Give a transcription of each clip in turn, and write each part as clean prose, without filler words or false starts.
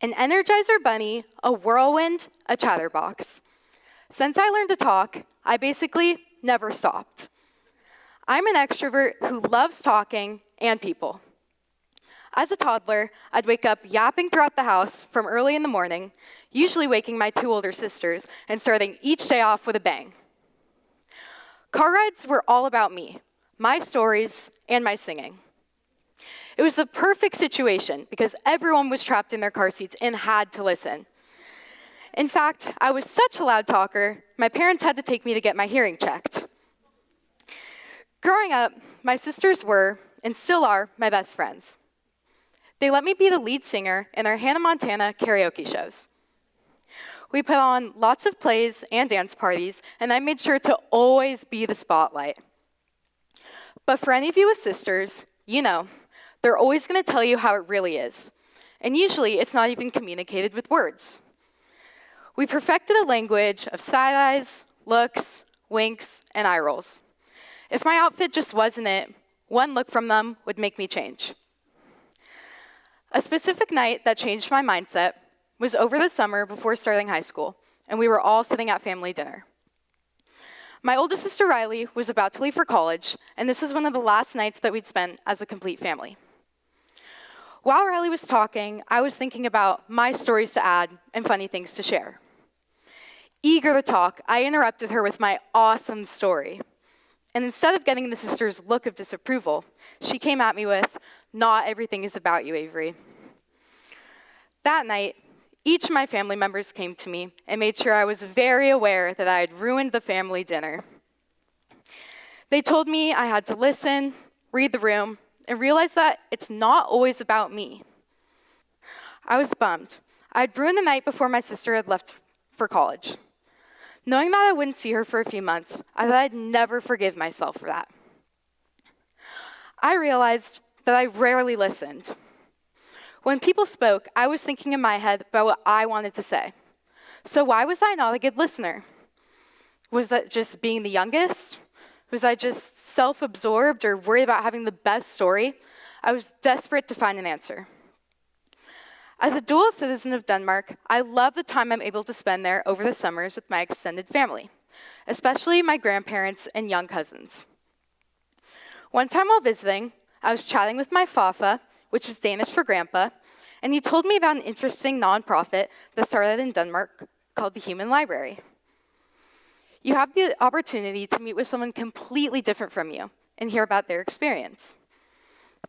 An Energizer bunny, a whirlwind, a chatterbox. Since I learned to talk, I basically never stopped. I'm an extrovert who loves talking and people. As a toddler, I'd wake up yapping throughout the house from early in the morning, usually waking my two older sisters and starting each day off with a bang. Car rides were all about me, my stories, and my singing. It was the perfect situation because everyone was trapped in their car seats and had to listen. In fact, I was such a loud talker, my parents had to take me to get my hearing checked. Growing up, my sisters were, and still are, my best friends. They let me be the lead singer in our Hannah Montana karaoke shows. We put on lots of plays and dance parties, and I made sure to always be the spotlight. But for any of you with sisters, you know, they're always going to tell you how it really is. And usually, it's not even communicated with words. We perfected a language of side eyes, looks, winks, and eye rolls. If my outfit just wasn't it, one look from them would make me change. A specific night that changed my mindset was over the summer before starting high school, and we were all sitting at family dinner. My oldest sister, Riley, was about to leave for college, and this was one of the last nights that we'd spent as a complete family. While Riley was talking, I was thinking about my stories to add and funny things to share. Eager to talk, I interrupted her with my awesome story. And instead of getting the sister's look of disapproval, she came at me with, "Not everything is about you, Avery." That night, each of my family members came to me and made sure I was very aware that I had ruined the family dinner. They told me I had to listen, read the room, and realize that it's not always about me. I was bummed. I'd ruined the night before my sister had left for college. Knowing that I wouldn't see her for a few months, I thought I'd never forgive myself for that. I realized that I rarely listened. When people spoke, I was thinking in my head about what I wanted to say. So why was I not a good listener? Was that just being the youngest? Was I just self-absorbed or worried about having the best story? I was desperate to find an answer. As a dual citizen of Denmark, I love the time I'm able to spend there over the summers with my extended family, especially my grandparents and young cousins. One time while visiting, I was chatting with my fafa, which is Danish for grandpa, and he told me about an interesting nonprofit that started in Denmark called the Human Library. You have the opportunity to meet with someone completely different from you and hear about their experience.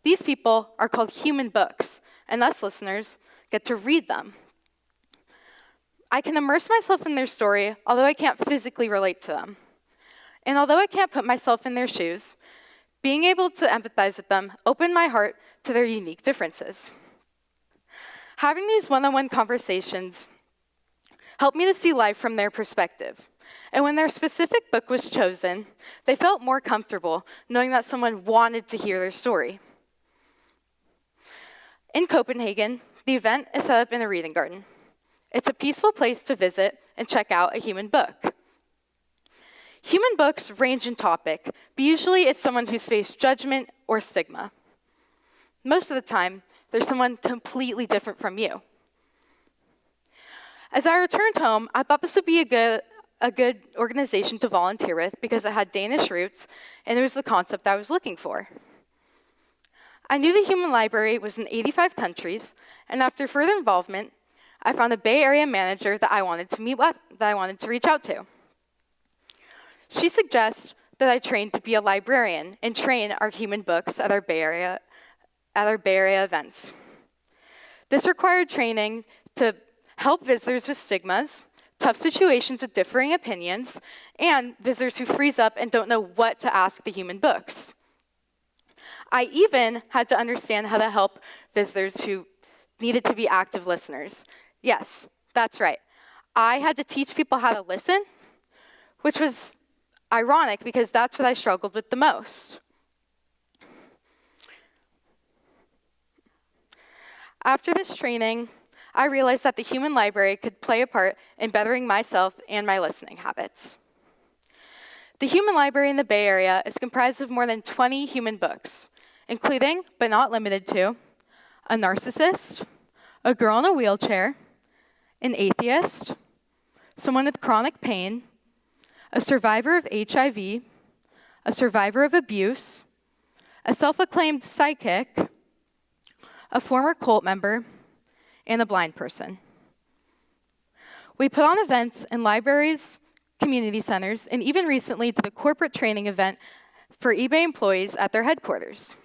These people are called human books, and us listeners get to read them. I can immerse myself in their story, although I can't physically relate to them. And although I can't put myself in their shoes, being able to empathize with them opened my heart to their unique differences. Having these one-on-one conversations helped me to see life from their perspective. And when their specific book was chosen, they felt more comfortable knowing that someone wanted to hear their story. In Copenhagen, the event is set up in a reading garden. It's a peaceful place to visit and check out a human book. Human books range in topic, but usually it's someone who's faced judgment or stigma. Most of the time, there's someone completely different from you. As I returned home, I thought this would be a good organization to volunteer with because it had Danish roots, and it was the concept I was looking for. I knew the Human Library was in 85 countries, and after further involvement, I found a Bay Area manager that I wanted to meet with, that I wanted to reach out to. She suggests that I train to be a librarian and train our human books at our Bay Area events. This required training to help visitors with stigmas, tough situations with differing opinions, and visitors who freeze up and don't know what to ask the human books. I even had to understand how to help visitors who needed to be active listeners. Yes, that's right. I had to teach people how to listen, which was ironic because that's what I struggled with the most. After this training, I realized that the Human Library could play a part in bettering myself and my listening habits. The Human Library in the Bay Area is comprised of more than 20 human books, including, but not limited to, A Narcissist, a girl in a wheelchair, an atheist, someone with chronic pain, a survivor of HIV, a survivor of abuse, a self-acclaimed psychic, a former cult member, and a blind person. We put on events in libraries, community centers, and even recently did a corporate training event for eBay employees at their headquarters.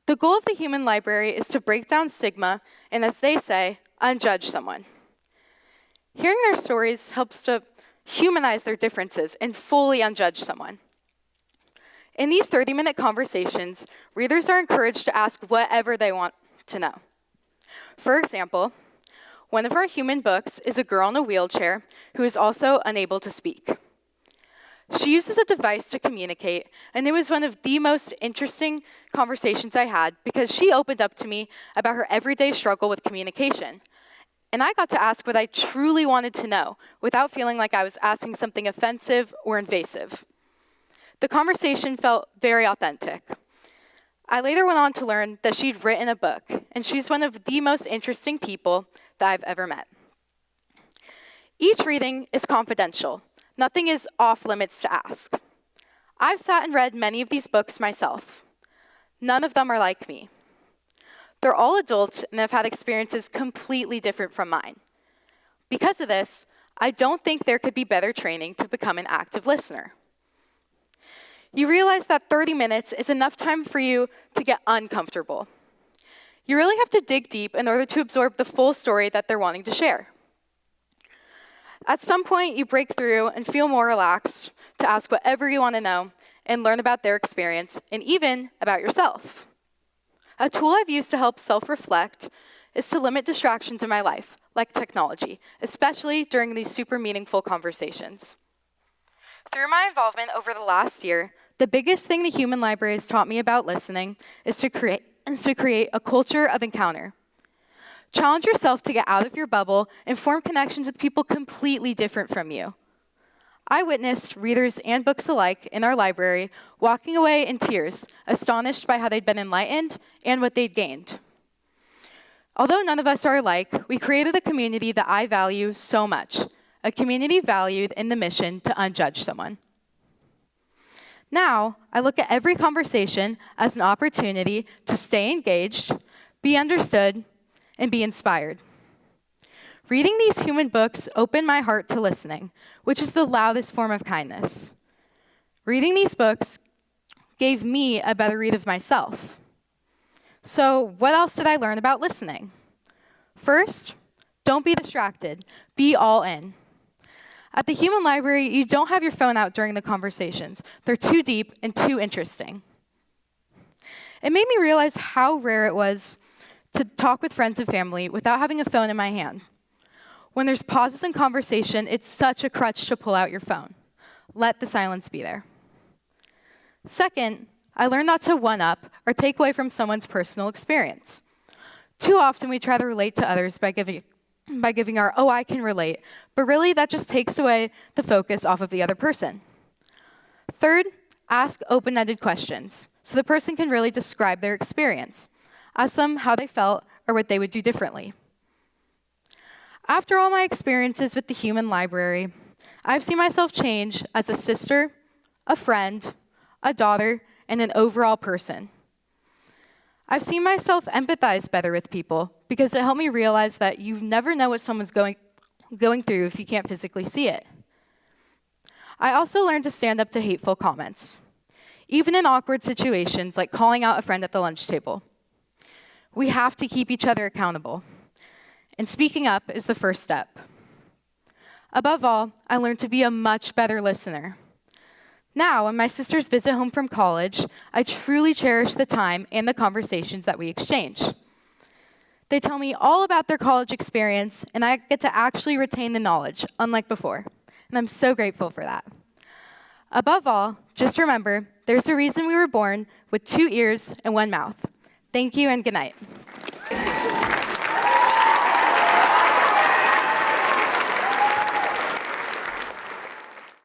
The goal of the Human Library is to break down stigma and, as they say, unjudge someone. Hearing their stories helps to humanize their differences and fully unjudge someone. In these 30-minute conversations, readers are encouraged to ask whatever they want to know. For example, one of our human books is a girl in a wheelchair who is also unable to speak. She uses a device to communicate, and it was one of the most interesting conversations I had because she opened up to me about her everyday struggle with communication. And I got to ask what I truly wanted to know without feeling like I was asking something offensive or invasive. The conversation felt very authentic. I later went on to learn that she'd written a book, and she's one of the most interesting people that I've ever met. Each reading is confidential. Nothing is off limits to ask. I've sat and read many of these books myself. None of them are like me. They're all adults and have had experiences completely different from mine. Because of this, I don't think there could be better training to become an active listener. You realize that 30 minutes is enough time for you to get uncomfortable. You really have to dig deep in order to absorb the full story that they're wanting to share. At some point, you break through and feel more relaxed to ask whatever you want to know and learn about their experience and even about yourself. A tool I've used to help self-reflect is to limit distractions in my life, like technology, especially during these super meaningful conversations. Through my involvement over the last year, the biggest thing the Human Library has taught me about listening is to create a culture of encounter. Challenge yourself to get out of your bubble and form connections with people completely different from you. I witnessed readers and books alike in our library walking away in tears, astonished by how they'd been enlightened and what they'd gained. Although none of us are alike, we created a community that I value so much, a community valued in the mission to unjudge someone. Now, I look at every conversation as an opportunity to stay engaged, be understood, and be inspired. Reading these human books opened my heart to listening, which is the loudest form of kindness. Reading these books gave me a better read of myself. So, what else did I learn about listening? First, don't be distracted. Be all in. At the Human Library, you don't have your phone out during the conversations. They're too deep and too interesting. It made me realize how rare it was to talk with friends and family without having a phone in my hand. When there's pauses in conversation, it's such a crutch to pull out your phone. Let the silence be there. Second, I learned not to one-up or take away from someone's personal experience. Too often we try to relate to others by giving our, oh, I can relate, but really that just takes away the focus off of the other person. Third, ask open-ended questions so the person can really describe their experience. Ask them how they felt or what they would do differently. After all my experiences with the Human Library, I've seen myself change as a sister, a friend, a daughter, and an overall person. I've seen myself empathize better with people because it helped me realize that you never know what someone's going through if you can't physically see it. I also learned to stand up to hateful comments, even in awkward situations like calling out a friend at the lunch table. We have to keep each other accountable, and speaking up is the first step. Above all, I learned to be a much better listener. Now, when my sisters visit home from college, I truly cherish the time and the conversations that we exchange. They tell me all about their college experience, and I get to actually retain the knowledge, unlike before. And I'm so grateful for that. Above all, just remember, there's a reason we were born with 2 ears and 1 mouth. Thank you and good night.